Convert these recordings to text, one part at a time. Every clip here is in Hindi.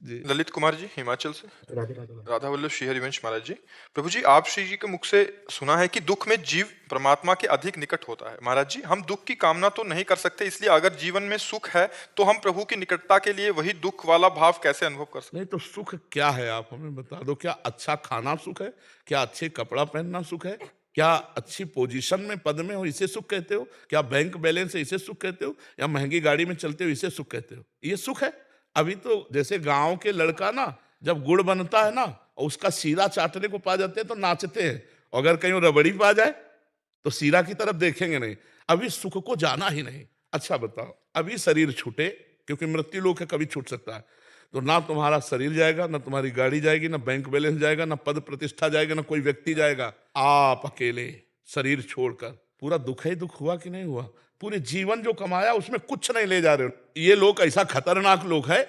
जी। ललित कुमार जी हिमाचल से। राधे राधे महाराज। राधा वल्लभ श्री हरिवंश महाराज जी। प्रभु जी, आप श्री जी के मुख से सुना है कि दुख में जीव परमात्मा के अधिक निकट होता है। महाराज जी, हम दुख की कामना तो नहीं कर सकते, इसलिए अगर जीवन में सुख है तो हम प्रभु की निकटता के लिए वही दुख वाला भाव कैसे अनुभव कर सकते नहीं तो सुख क्या है, आप हमें बता दो। क्या अच्छा खाना सुख है? क्या अच्छे कपड़ा पहनना सुख है? क्या अच्छी पोजीशन में पद में हो इसे सुख कहते हो? क्या बैंक बैलेंस है इसे सुख कहते हो? या महंगी गाड़ी में चलते हो इसे सुख कहते हो? ये सुख है? अभी तो जैसे गांव के लड़का ना, जब गुड़ बनता है ना और उसका सीरा चाटने को पा जाते हैं तो नाचते हैं, अगर कहीं रबड़ी पा जाए तो सीरा की तरफ देखेंगे नहीं। अभी सुख को जाना ही नहीं। अच्छा बताओ, अभी शरीर छूटे, क्योंकि मृत्यु लोक है, कभी छूट सकता है, तो ना तुम्हारा शरीर जाएगा, ना तुम्हारी गाड़ी जाएगी, ना बैंक बैलेंस जाएगा, ना पद प्रतिष्ठा जाएगा, ना कोई व्यक्ति जाएगा। आप अकेले शरीर छोड़कर, पूरा दुख ही दुख हुआ कि नहीं हुआ? पूरे जीवन जो कमाया उसमें कुछ नहीं ले जा रहे हो। ये लोग ऐसा खतरनाक लोग है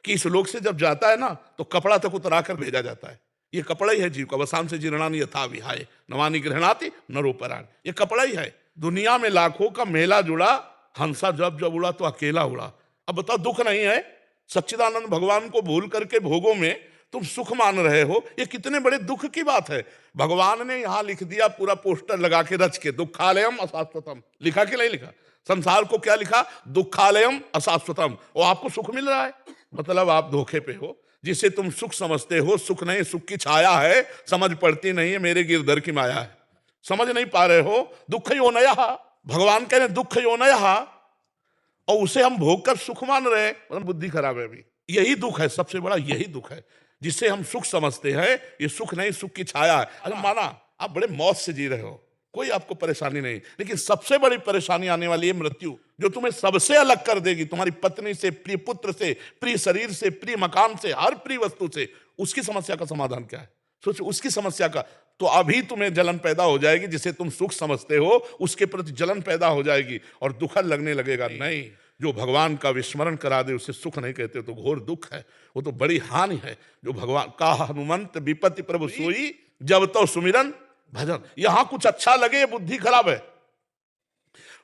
कि इस लोग से जब जाता है ना तो कपड़ा तक उतरा कर भेजा जाता है। ये कपड़ा ही है जीव का। वसाम से जीर्णानि यथा विहाय नवानि गृह्णाति नरोपराण। ये कपड़ा ही है। दुनिया में लाखों का मेला जुड़ा, हंसा जब जब उड़ा तो अकेला उड़ा। अब बताओ, दुख नहीं है? सच्चिदानंद भगवान को भूल करके भोगों में तुम सुख मान रहे हो, ये कितने बड़े दुख की बात है। भगवान ने यहां लिख दिया पूरा पोस्टर लगा के रच के, दुखालयम अशाश्वतम। लिखा कि नहीं लिखा? संसार को क्या लिखा? दुखालयम अशाश्वतम। और आपको सुख मिल रहा है, मतलब आप धोखे पे हो। जिसे तुम सुख समझते हो सुख नहीं, सुख की छाया है, समझ पड़ती नहीं है, मेरे गिरधर की माया है। समझ नहीं पा रहे हो? दुख योनयः, भगवान कह रहे दुख योनयः, और उसे हम भोग कर सुख मान रहे हैं। मतलब बुद्धि खराब है अभी। यही दुख है, सबसे बड़ा यही दुख है, जिसे हम सुख समझते हैं। ये सुख नहीं, सुख की छाया है। अरे माना आप बड़े मौत से जी रहे हो, कोई आपको परेशानी नहीं, लेकिन सबसे बड़ी परेशानी आने वाली है मृत्यु, जो तुम्हें सबसे अलग कर देगी, तुम्हारी पत्नी से, प्रिय पुत्र से, प्रिय शरीर से, प्रिय मकान से, हर प्रिय वस्तु से। उसकी समस्या का समाधान क्या है? सोचो उसकी समस्या का। तो अभी तुम्हें जलन पैदा हो जाएगी, जिसे तुम सुख समझते हो उसके प्रति जलन पैदा हो जाएगी और दुखद लगने लगेगा। नहीं, जो भगवान का विस्मरण करा दे उसे सुख नहीं कहते, तो घोर दुख है, वो तो बड़ी हानि है। जो भगवान का हनुमंत विपत्ति प्रभु सोई, जब तो सुमिरन भजन। यहां कुछ अच्छा लगे, ये बुद्धि खराब है।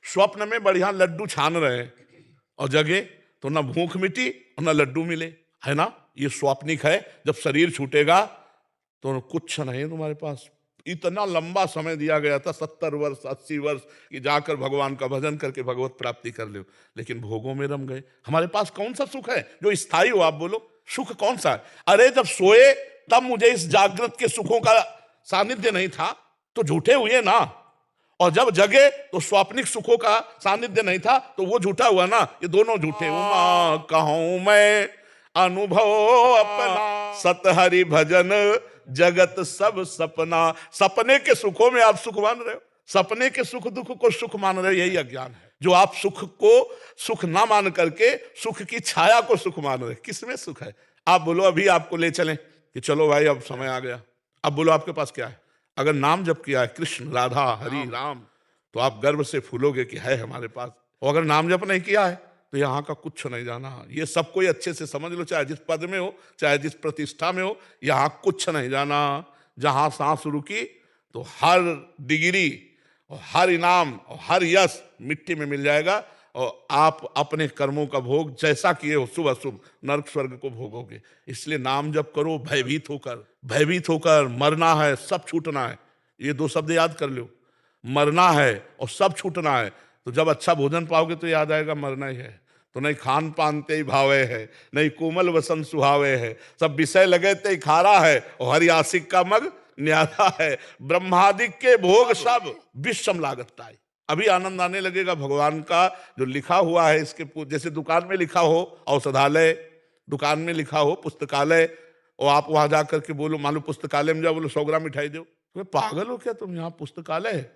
स्वप्न में बढ़िया लड्डू छान रहे हैं और जगे तो ना भूख मिटी और ना लड्डू मिले, है ना? ये स्वाप्निक है। जब शरीर छूटेगा तो कुछ नहीं तुम्हारे पास। इतना लंबा समय दिया गया था, 70 वर्ष 80 वर्ष, कि जाकर भगवान का भजन करके भगवत प्राप्ति कर लो, लेकिन भोगों में रम गए। हमारे पास कौन सा सुख है जो स्थायी हो? आप बोलो, सुख कौन सा है? अरे जब सोए तब मुझे इस जागृत के सुखों का सानिध्य नहीं था, तो झूठे हुए ना। और जब जगे तो स्वाप्निक सुखों का सानिध्य नहीं था, तो वो झूठा हुआ ना। ये दोनों झूठे। उमा कहूं मैं अनुभव अपना, सत हरि भजन जगत सब सपना। सपने के सुखों में आप सुख मान रहे हो, सपने के सुख दुख को सुख मान रहे हो, यही अज्ञान है। जो आप सुख को सुख ना मान करके सुख की छाया को सुख मान रहे, किसमें सुख है? आप बोलो, अभी आपको ले चलें कि चलो भाई अब समय आ गया, अब बोलो आपके पास क्या है? अगर नाम जप किया है, कृष्ण राधा हरि राम, तो आप गर्व से फूलोगे कि है हमारे पास। और अगर नाम जप नहीं किया है तो यहाँ का कुछ नहीं जाना। ये सब कोई अच्छे से समझ लो, चाहे जिस पद में हो, चाहे जिस प्रतिष्ठा में हो, यहाँ कुछ नहीं जाना। जहां सांस रुकी तो हर डिग्री और हर इनाम और हर यश मिट्टी में मिल जाएगा, और आप अपने कर्मों का भोग जैसा किए हो, शुभ अशुभ, नरक स्वर्ग को भोगोगे। इसलिए नाम जप करो भयभीत होकर। भयभीत होकर मरना है, सब छूटना है। ये दो शब्द याद कर लो, मरना है और सब छूटना है। तो जब अच्छा भोजन पाओगे तो याद आएगा मरना ही है। तो नहीं खान पान ते भावे है, नहीं कोमल वसन सुहावे है, सब विषय लगे ते खारा है, और हरि आशिक का मग न्यारा है। ब्रह्मादिक के भोग सब विषम लागत ताई। अभी आनंद आने लगेगा भगवान का जो लिखा हुआ है। इसके जैसे दुकान में लिखा हो औषधालय, दुकान में लिखा हो पुस्तकालय, और आप वहां जाकर के बोलो, मान लो पुस्तकालय में जाओ, बोलो 100 ग्राम मिठाई दो, तुम्हें पागल हो क्या? तुम यहाँ पुस्तकालय है,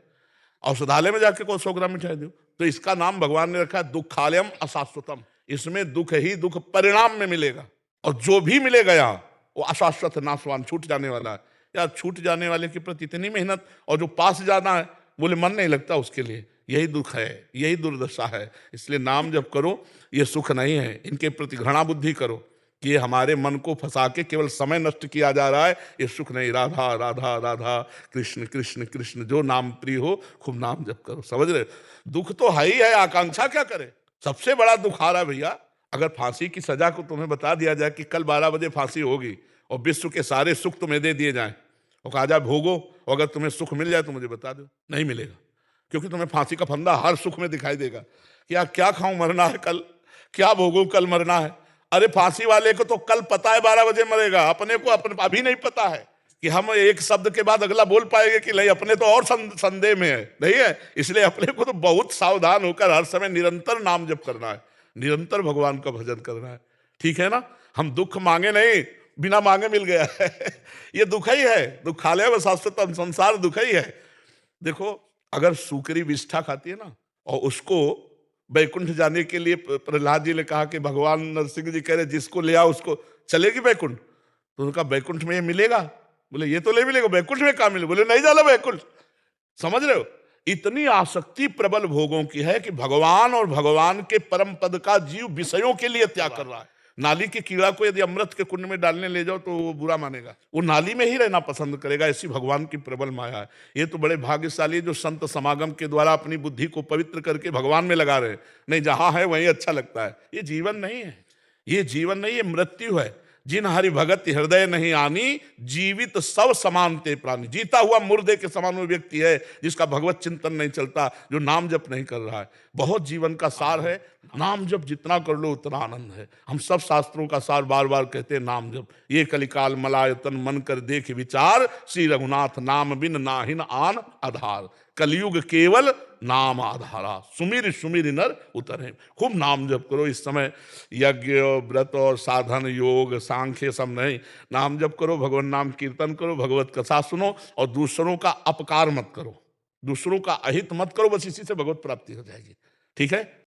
औषधालय में जाके को 100 ग्राम मिठाई दो। तो इसका नाम भगवान ने रखा है दुखालयम अशाश्वतम। इसमें दुख ही दुख परिणाम में मिलेगा, और जो भी मिलेगा यहाँ वो अशाश्वत नाशवान, छूट जाने वाला है। यार छूट जाने वाले के प्रति इतनी मेहनत, और जो पास जाना है बोले मन नहीं लगता उसके लिए। यही दुख है, यही दुर्दशा है। इसलिए नाम जब करो, ये सुख नहीं है। इनके प्रति घृणा बुद्धि करो कि ये हमारे मन को फंसा के केवल समय नष्ट किया जा रहा है, ये सुख नहीं। राधा राधा राधा कृष्ण कृष्ण कृष्ण, जो नाम प्रिय हो खूब नाम जप करो। समझ रहे? दुख तो है ही है, आकांक्षा क्या करे? सबसे बड़ा दुख आ रहा है भैया, अगर फांसी की सजा को तुम्हें बता दिया जाए कि कल 12 बजे फांसी होगी और विश्व के सारे सुख तुम्हें दे दिए जाएं और कहा जाए भोगो, और अगर तुम्हें सुख मिल जाए तो मुझे बता दो, नहीं मिलेगा, क्योंकि तुम्हें फांसी का फंदा हर सुख में दिखाई देगा कि यार क्या खाऊं, मरना है कल, क्या भोगूं, कल मरना है। अरे फांसी वाले को तो कल पता है 12 बजे मरेगा, अपने को अभी नहीं पता है कि हम एक शब्द के बाद अगला बोल पाएंगे कि नहीं, अपने तो और संदेह में है, नहीं है। इसलिए अपने को तो बहुत सावधान होकर हर समय निरंतर नाम जप करना है, निरंतर भगवान का भजन करना है, ठीक है ना। हम दुख मांगे नहीं, बिना मांगे मिल गया है ये दुख ही है, दुखालय व शाश्वतम, संसार दुख ही है। देखो, अगर सूकरी विष्ठा खाती है ना और उसको बैकुंठ जाने के लिए प्रहलाद जी ने कहा कि भगवान नरसिंह जी कह रहे जिसको ले आओ उसको चलेगी बैकुंठ, तो उनका बैकुंठ में ये मिलेगा? बोले ये तो नहीं मिलेगा, बैकुंठ में कहाँ मिले? बोले नहीं जाना बैकुंठ। समझ रहे हो, इतनी आसक्ति प्रबल भोगों की है कि भगवान और भगवान के परम पद का जीव विषयों के लिए त्याग कर रहा है। नाली के कीड़ा को यदि अमृत के कुंड में डालने ले जाओ तो वो बुरा मानेगा, वो नाली में ही रहना पसंद करेगा। ऐसी भगवान की प्रबल माया है। ये तो बड़े भाग्यशाली जो संत समागम के द्वारा अपनी बुद्धि को पवित्र करके भगवान में लगा रहे, नहीं जहां है वहीं अच्छा लगता है। ये जीवन नहीं है, ये जीवन नहीं, ये मृत्यु है। जिन हरि भगत हृदय नहीं आनी, जीवित सब समान ते प्राणी। जीता हुआ मुर्दे के समान वो व्यक्ति है जिसका भगवत चिंतन नहीं चलता, जो नाम जप नहीं कर रहा है। बहुत जीवन का सार है, नाम जप जितना कर लो उतना आनंद है। हम सब शास्त्रों का सार बार बार कहते हैं, नाम जप। ये कलिकाल मलायतन मन कर देख विचार, श्री रघुनाथ नाम बिन नाहिन आन आधार। कलयुग केवल नाम आधारा, सुमिर सुमिर नर उतरे। खूब नाम जप करो। इस समय यज्ञ व्रत और साधन योग सांख्य सब नहीं, नाम जप करो, भगवान नाम कीर्तन करो, भगवत कथा सुनो और दूसरों का अपकार मत करो, दूसरों का अहित मत करो। बस इसी से भगवत प्राप्ति हो जाएगी, ठीक है।